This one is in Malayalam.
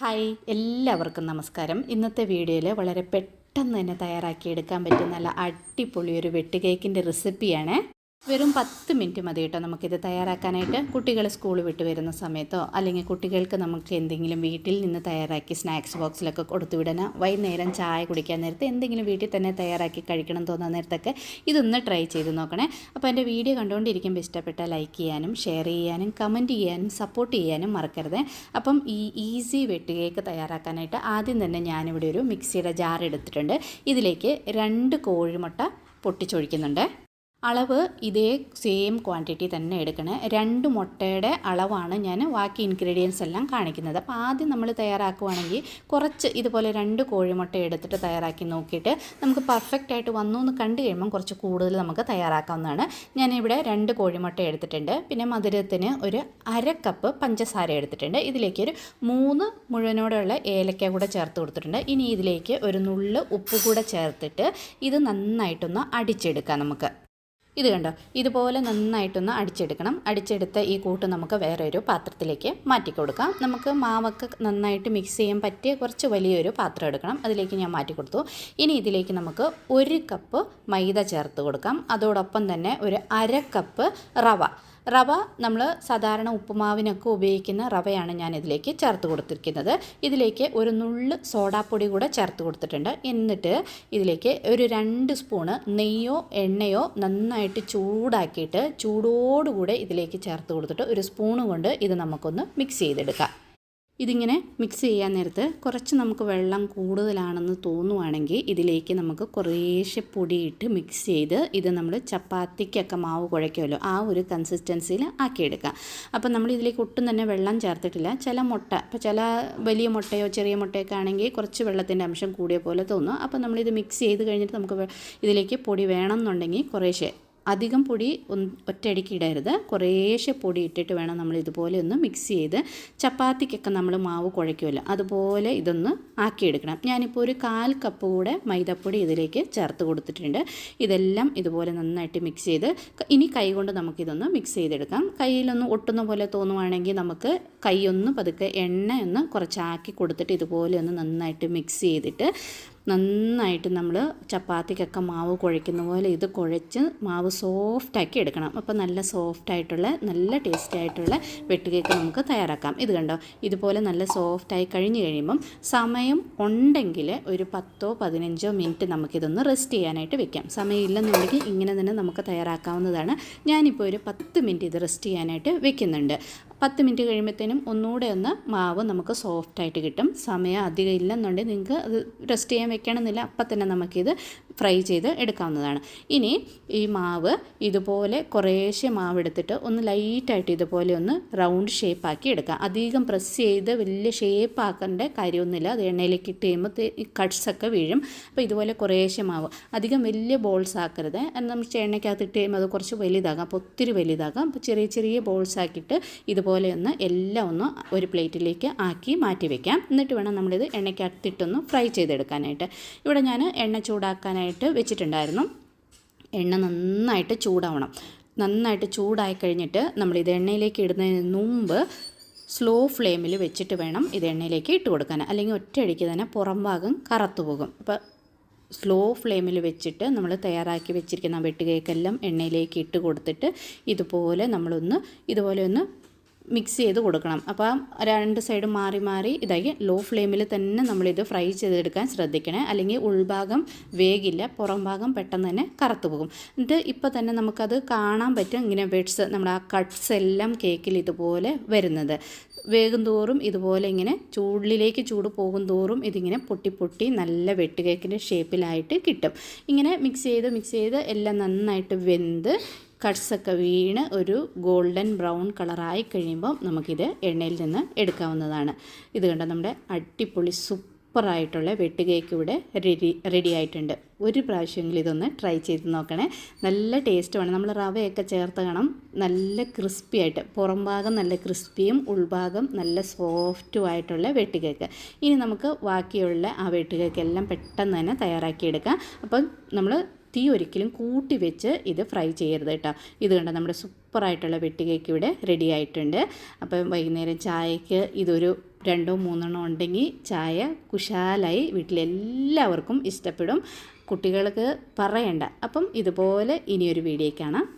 ഹായ് എല്ലാവർക്കും നമസ്കാരം. ഇന്നത്തെ വീഡിയോയിൽ വളരെ പെട്ടെന്ന് തന്നെ തയ്യാറാക്കിയെടുക്കാൻ പറ്റുന്ന നല്ല അടിപൊളി ഒരു വെട്ട് കേക്കിൻ്റെ റെസിപ്പിയാണ്. വെറും 10 മിനിറ്റ് മതി കേട്ടോ നമുക്കിത് തയ്യാറാക്കാനായിട്ട്. കുട്ടികൾ സ്കൂൾ വിട്ട് വരുന്ന സമയത്തോ അല്ലെങ്കിൽ കുട്ടികൾക്ക് നമുക്ക് എന്തെങ്കിലും വീട്ടിൽ നിന്ന് തയ്യാറാക്കി സ്നാക്സ് ബോക്സിലൊക്കെ കൊടുത്തു വിടാനോ, വൈകുന്നേരം ചായ കുടിക്കാൻ നേരത്തെ എന്തെങ്കിലും വീട്ടിൽ തന്നെ തയ്യാറാക്കി കഴിക്കണം തോന്നുന്ന നേരത്തൊക്കെ ഇതൊന്ന് ട്രൈ ചെയ്ത് നോക്കണേ. അപ്പോൾ എൻ്റെ വീഡിയോ കണ്ടുകൊണ്ടിരിക്കുമ്പോൾ ഇഷ്ടപ്പെട്ടാൽ ലൈക്ക് ചെയ്യാനും ഷെയർ ചെയ്യാനും കമൻറ്റ് ചെയ്യാനും സപ്പോർട്ട് ചെയ്യാനും മറക്കരുത്. അപ്പം ഈ ഈസി വെട്ട് കേക്ക് തയ്യാറാക്കാനായിട്ട് ആദ്യം തന്നെ ഞാനിവിടെ ഒരു മിക്സിയുടെ ജാർ എടുത്തിട്ടുണ്ട്. ഇതിലേക്ക് 2 കോഴിമുട്ട പൊട്ടിച്ചൊഴിക്കുന്നുണ്ട്. അളവ് ഇതേ സെയിം ക്വാണ്ടിറ്റി തന്നെ എടുക്കണേ. 2 മുട്ടയുടെ അളവാണ് ഞാൻ ബാക്കി ഇൻഗ്രീഡിയൻസ് എല്ലാം കാണിക്കുന്നത്. അപ്പോൾ ആദ്യം നമ്മൾ തയ്യാറാക്കുവാണെങ്കിൽ കുറച്ച് ഇതുപോലെ 2 കോഴിമുട്ട എടുത്തിട്ട് തയ്യാറാക്കി നോക്കിയിട്ട് നമുക്ക് പെർഫെക്റ്റ് ആയിട്ട് വന്നു എന്ന് കണ്ടു കഴിയുമ്പം കുറച്ച് കൂടുതൽ നമുക്ക് തയ്യാറാക്കാവുന്നതാണ്. ഞാനിവിടെ 2 കോഴിമുട്ട എടുത്തിട്ടുണ്ട്. പിന്നെ മധുരത്തിന് ഒരു 1/2 കപ്പ് പഞ്ചസാര എടുത്തിട്ടുണ്ട്. ഇതിലേക്ക് ഒരു 3 മുഴുവനോടെയുള്ള ഏലക്ക കൂടെ ചേർത്ത് കൊടുത്തിട്ടുണ്ട്. ഇനി ഇതിലേക്ക് ഒരു നുള്ള് ഉപ്പ് കൂടെ ചേർത്തിട്ട് ഇത് നന്നായിട്ടൊന്ന് അടിച്ചെടുക്കാം നമുക്ക്. ഇത് കണ്ടോ, ഇതുപോലെ നന്നായിട്ടൊന്ന് അടിച്ചെടുക്കണം. അടിച്ചെടുത്ത ഈ കൂട്ട് നമുക്ക് വേറെ ഒരു പാത്രത്തിലേക്ക് മാറ്റി കൊടുക്കാം. നമുക്ക് മാവൊക്കെ നന്നായിട്ട് മിക്സ് ചെയ്യാൻ പറ്റിയ കുറച്ച് വലിയൊരു പാത്രം എടുക്കണം. അതിലേക്ക് ഞാൻ മാറ്റി കൊടുത്തു. ഇനി ഇതിലേക്ക് നമുക്ക് 1 കപ്പ് മൈദ ചേർത്ത് കൊടുക്കാം. അതോടൊപ്പം തന്നെ ഒരു 1/2 കപ്പ് റവ നമ്മൾ സാധാരണ ഉപ്പുമാവിനൊക്കെ ഉപയോഗിക്കുന്ന റവയാണ് ഞാൻ ഇതിലേക്ക് ചേർത്ത് കൊടുത്തിരിക്കുന്നത്. ഇതിലേക്ക് ഒരു നുള്ള് സോഡാപ്പൊടി കൂടെ ചേർത്ത് കൊടുത്തിട്ടുണ്ട്. എന്നിട്ട് ഇതിലേക്ക് ഒരു 2 സ്പൂണ് നെയ്യോ എണ്ണയോ നന്നായിട്ട് ചൂടാക്കിയിട്ട് ചൂടോടുകൂടെ ഇതിലേക്ക് ചേർത്ത് കൊടുത്തിട്ട് ഒരു സ്പൂണ് കൊണ്ട് ഇത് നമുക്കൊന്ന് മിക്സ് ചെയ്തെടുക്കാം. ഇതിങ്ങനെ മിക്സ് ചെയ്യാൻ നേരത്ത് കുറച്ച് നമുക്ക് വെള്ളം കൂടുതലാണെന്ന് തോന്നുവാണെങ്കിൽ ഇതിലേക്ക് നമുക്ക് കുറേശ്ശെ പൊടിയിട്ട് മിക്സ് ചെയ്ത് ഇത് നമ്മൾ ചപ്പാത്തിക്കൊക്കെ മാവ് കുഴയ്ക്കുമല്ലോ, ആ ഒരു കൺസിസ്റ്റൻസിയിൽ ആക്കിയെടുക്കാം. അപ്പം നമ്മൾ ഇതിലേക്ക് ഒട്ടും തന്നെ വെള്ളം ചേർത്തിട്ടില്ല. ചില മുട്ട, ഇപ്പോൾ ചില വലിയ മുട്ടയോ ചെറിയ മുട്ടയൊക്കെ ആണെങ്കിൽ കുറച്ച് വെള്ളത്തിൻ്റെ അംശം കൂടിയ പോലെ തോന്നും. അപ്പം നമ്മളിത് മിക്സ് ചെയ്ത് കഴിഞ്ഞിട്ട് നമുക്ക് ഇതിലേക്ക് പൊടി വേണമെന്നുണ്ടെങ്കിൽ കുറേശ്ശെ, അധികം പൊടി ഒറ്റയടിക്ക് ഇടരുത്, കുറേശ്ശെ പൊടി ഇട്ടിട്ട് വേണം നമ്മൾ ഇതുപോലെ ഒന്ന് മിക്സ് ചെയ്ത് ചപ്പാത്തിക്കൊക്കെ നമ്മൾ മാവ് കുഴയ്ക്കുമല്ലോ അതുപോലെ ഇതൊന്ന് ആക്കിയെടുക്കണം. ഞാനിപ്പോൾ ഒരു 1/4 കപ്പ് കൂടെ മൈദപ്പൊടി ഇതിലേക്ക് ചേർത്ത് കൊടുത്തിട്ടുണ്ട്. ഇതെല്ലാം ഇതുപോലെ നന്നായിട്ട് മിക്സ് ചെയ്ത് ഇനി കൈ കൊണ്ട് നമുക്കിതൊന്ന് മിക്സ് ചെയ്തെടുക്കാം. കയ്യിലൊന്ന് ഒട്ടുന്ന പോലെ തോന്നുവാണെങ്കിൽ നമുക്ക് കൈയൊന്ന് പതുക്കെ എണ്ണ ഒന്ന് കുറച്ചാക്കി കൊടുത്തിട്ട് ഇതുപോലെ ഒന്ന് നന്നായിട്ട് മിക്സ് ചെയ്തിട്ട് നന്നായിട്ട് നമ്മൾ ചപ്പാത്തിക്കൊക്കെ മാവ് കുഴയ്ക്കുന്ന പോലെ ഇത് കുഴച്ച് മാവ് സോഫ്റ്റാക്കി എടുക്കണം. അപ്പോൾ നല്ല സോഫ്റ്റായിട്ടുള്ള നല്ല ടേസ്റ്റി ആയിട്ടുള്ള വെട്ട് കേക്ക് നമുക്ക് തയ്യാറാക്കാം. ഇത് കണ്ടോ, ഇതുപോലെ നല്ല സോഫ്റ്റായി കഴിഞ്ഞ് കഴിയുമ്പം സമയം ഉണ്ടെങ്കിൽ ഒരു 10-15 മിനിറ്റ് നമുക്കിതൊന്ന് റെസ്റ്റ് ചെയ്യാനായിട്ട് വെക്കാം. സമയമില്ലെന്നുണ്ടെങ്കിൽ ഇങ്ങനെ തന്നെ നമുക്ക് തയ്യാറാക്കാവുന്നതാണ്. ഞാനിപ്പോൾ ഒരു 10 മിനിറ്റ് ഇത് റെസ്റ്റ് ചെയ്യാനായിട്ട് വെക്കുന്നുണ്ട്. 10 മിനിറ്റ് കഴിയുമ്പോഴത്തേനും ഒന്നുകൂടെ ഒന്ന് മാവ് നമുക്ക് സോഫ്റ്റായിട്ട് കിട്ടും. സമയം അധികം ഇല്ലെന്നുണ്ടെങ്കിൽ നിങ്ങൾക്ക് അത് റെസ്റ്റ് ചെയ്യാൻ വെക്കണമെന്നില്ല, അപ്പം തന്നെ നമുക്കിത് ഫ്രൈ ചെയ്ത് എടുക്കാവുന്നതാണ്. ഇനി ഈ മാവ് ഇതുപോലെ കുറേശ്ശെ മാവ് എടുത്തിട്ട് ഒന്ന് ലൈറ്റായിട്ട് ഇതുപോലെ ഒന്ന് റൗണ്ട് ഷേപ്പാക്കി എടുക്കാം. അധികം പ്രസ് ചെയ്ത് വലിയ ഷേപ്പ് ആക്കേണ്ട കാര്യമൊന്നുമില്ല. അത് എണ്ണയിലേക്ക് ഇട്ട് കഴിയുമ്പോൾ ഈ കട്ട്സൊക്കെ വീഴും. അപ്പോൾ ഇതുപോലെ കുറേശ്ശെ മാവ്, അധികം വലിയ ബോൾസ് ആക്കരുത്. നമ്മൾ എണ്ണയ്ക്കകത്ത് ഇട്ട് കഴിയുമ്പോൾ അത് കുറച്ച് വലുതാകാം, അപ്പോൾ ഒത്തിരി വലുതാകാം. അപ്പോൾ ചെറിയ ചെറിയ ബോൾസ് ആക്കിയിട്ട് ഇതുപോലെ ഒന്ന് എല്ലാം ഒന്ന് ഒരു പ്ലേറ്റിലേക്ക് ആക്കി മാറ്റി വയ്ക്കാം. എന്നിട്ട് വേണം നമ്മളിത് എണ്ണയ്ക്കകത്തിട്ടൊന്ന് ഫ്രൈ ചെയ്തെടുക്കാനായിട്ട്. ഇവിടെ ഞാൻ എണ്ണ ചൂടാക്കാനായിട്ട് വെച്ചിട്ടുണ്ടായിരുന്നു. എണ്ണ നന്നായിട്ട് ചൂടാവണം. നന്നായിട്ട് ചൂടായി കഴിഞ്ഞിട്ട് നമ്മളിത് എണ്ണയിലേക്ക് ഇടുന്നതിന് മുമ്പ് സ്ലോ ഫ്ലെയിമിൽ വെച്ചിട്ട് വേണം ഇത് എണ്ണയിലേക്ക് ഇട്ട് കൊടുക്കാൻ, അല്ലെങ്കിൽ ഒറ്റയടിക്ക് തന്നെ പുറം ഭാഗം കറുത്തു പോകും. അപ്പോൾ സ്ലോ ഫ്ലെയിമിൽ വെച്ചിട്ട് നമ്മൾ തയ്യാറാക്കി വെച്ചിരിക്കുന്ന വെട്ട് കേക്കെല്ലാം എണ്ണയിലേക്ക് ഇട്ട് കൊടുത്തിട്ട് ഇതുപോലെ ഒന്ന് മിക്സ് ചെയ്ത് കൊടുക്കണം. അപ്പോൾ 2 സൈഡ് മാറി മാറി ഇതായി ലോ ഫ്ലെയിമിൽ തന്നെ നമ്മളിത് ഫ്രൈ ചെയ്തെടുക്കാൻ ശ്രദ്ധിക്കണേ, അല്ലെങ്കിൽ ഉൾഭാഗം വേഗില്ല, പുറം ഭാഗം പെട്ടെന്ന് തന്നെ കറുത്തു പോകും. എന്നിട്ട് ഇപ്പോൾ തന്നെ നമുക്കത് കാണാൻ പറ്റും, ഇങ്ങനെ വെഡ്സ് നമ്മുടെ ആ കട്ട്സ് എല്ലാം കേക്കിൽ ഇതുപോലെ വരുന്നത്. വേഗം തോറും ഇതുപോലെ ഇങ്ങനെ ചൂട് പോകും തോറും ഇതിങ്ങനെ പൊട്ടി നല്ല വെട്ട് കേക്കിൻ്റെ ഷേപ്പിലായിട്ട് കിട്ടും. ഇങ്ങനെ മിക്സ് ചെയ്ത് എല്ലാം നന്നായിട്ട് വെന്ത് കട്ട്സൊക്കെ വീണ് ഒരു ഗോൾഡൻ ബ്രൗൺ കളറായി കഴിയുമ്പോൾ നമുക്കിത് എണ്ണയിൽ നിന്ന് എടുക്കാവുന്നതാണ്. ഇത് കണ്ടോ, നമ്മുടെ അടിപൊളി സൂപ്പറായിട്ടുള്ള വെട്ട് കേക്ക് ഇവിടെ റെഡി ആയിട്ടുണ്ട്. ഒരു പ്രാവശ്യമെങ്കിലും ഇതൊന്ന് ട്രൈ ചെയ്ത് നോക്കണേ. നല്ല ടേസ്റ്റുമാണ്. നമ്മൾ റവയൊക്കെ ചേർത്ത് കാണാം, നല്ല ക്രിസ്പി ആയിട്ട്, പുറം ഭാഗം നല്ല ക്രിസ്പിയും ഉൾഭാഗം നല്ല സോഫ്റ്റും ആയിട്ടുള്ള വെട്ട് കേക്ക്. ഇനി നമുക്ക് ബാക്കിയുള്ള ആ വെട്ട് കേക്ക് എല്ലാം പെട്ടെന്ന് തന്നെ തയ്യാറാക്കിയെടുക്കാം. അപ്പം നമ്മൾ തീ ഒരിക്കലും കൂട്ടി വെച്ച് ഇത് ഫ്രൈ ചെയ്യരുത് കേട്ടോ. ഇത് കണ്ടോ, നമ്മുടെ സൂപ്പറായിട്ടുള്ള വെട്ട് കേക്ക് ഇവിടെ റെഡി ആയിട്ടുണ്ട്. അപ്പം വൈകുന്നേരം ചായക്ക് ഇതൊരു രണ്ടോ മൂന്നെണ്ണോ ഉണ്ടെങ്കിൽ ചായ കുശാലായി വീട്ടിലെല്ലാവർക്കും ഇഷ്ടപ്പെടും. കുട്ടികൾക്ക് പറയണ്ട. അപ്പം ഇതുപോലെ ഇനിയൊരു വീഡിയോ കാണാം.